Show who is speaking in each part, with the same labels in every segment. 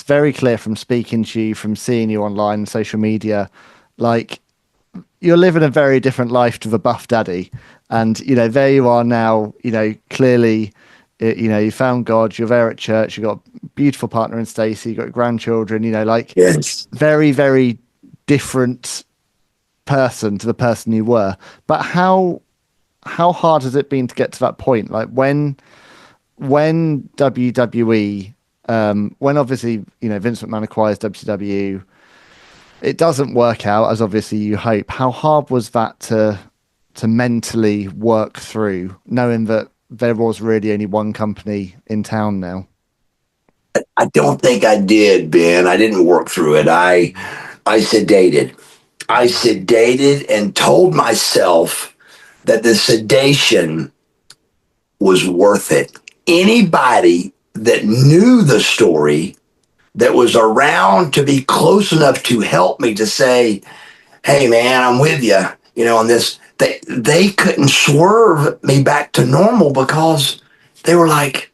Speaker 1: very clear from speaking to you, from seeing you online and social media, like you're living a very different life to the Buff Daddy. And, you know, there you are now, you know, clearly, you know, you found God, you're there at church, you've got a beautiful partner in Stacey, you've got grandchildren, you know, like
Speaker 2: Yes.
Speaker 1: very, very different person to the person you were. But how hard has it been to get to that point? Like when WWE, when obviously, you know, Vince McMahon acquires WCW, it doesn't work out as obviously you hope. How hard was that to mentally work through, knowing that there was really only one company in town now?
Speaker 2: I don't think I did, Ben. I didn't work through it. I sedated. I sedated and told myself that the sedation was worth it. Anybody that knew the story, that was around to be close enough to help me to say, hey man, I'm with you, you know, on this, they couldn't swerve me back to normal because they were like,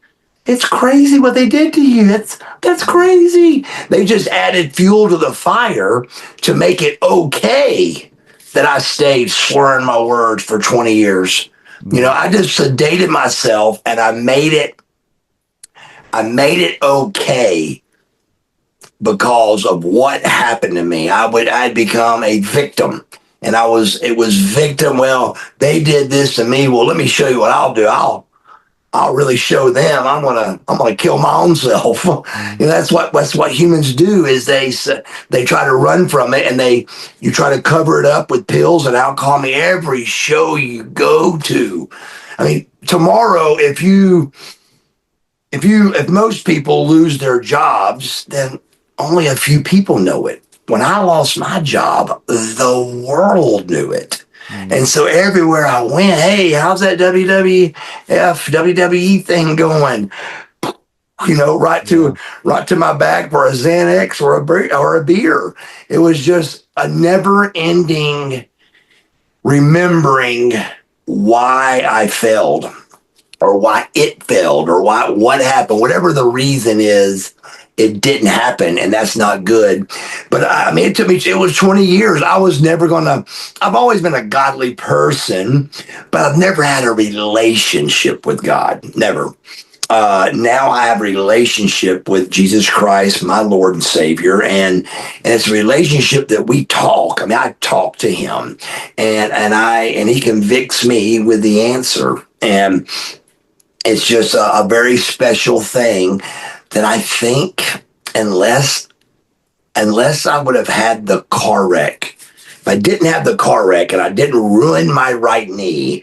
Speaker 2: it's crazy what they did to you. That's crazy. They just added fuel to the fire to make it okay that I stayed slurring my words for 20 years. You know, I just sedated myself and I made it okay because of what happened to me. I'd become a victim. And it was victim. Well, they did this to me. Well, let me show you what I'll do. I'll really show them. I'm gonna kill my own self. You know, that's what humans do. Is they try to run from it, and you try to cover it up with pills and alcohol. I mean, every show you go to, I mean, tomorrow, if most people lose their jobs, then only a few people know it. When I lost my job, the world knew it. And so everywhere I went, hey, how's that WWE thing going? You know, right to my back for a Xanax or a beer. It was just a never-ending remembering why I failed, or why it failed, or what happened, whatever the reason is. It didn't happen, and that's not good. But I mean, it was 20 years. I've always been a godly person, but I've never had a relationship with God. Never. Now I have a relationship with Jesus Christ, my Lord and Savior, and it's a relationship that we talk. I mean, I talk to him, and he convicts me with the answer. And it's just a very special thing that I think, unless I would have had the car wreck, if I didn't have the car wreck and I didn't ruin my right knee,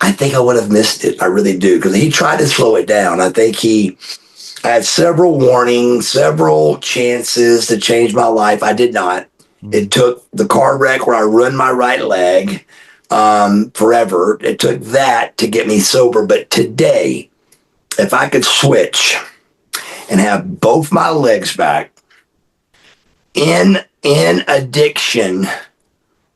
Speaker 2: I think I would have missed it. I really do, because he tried to slow it down. I think I had several warnings, several chances to change my life. I did not. It took the car wreck where I ruined my right leg forever. It took that to get me sober. But today, if I could switch and have both my legs back in addiction,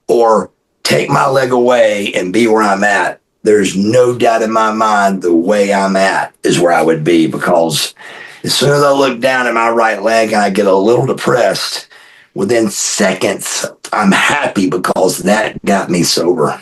Speaker 2: or take my leg away and be where I'm at, there's no doubt in my mind the way I'm at is where I would be, because as soon as I look down at my right leg and I get a little depressed, within seconds, I'm happy because that got me sober.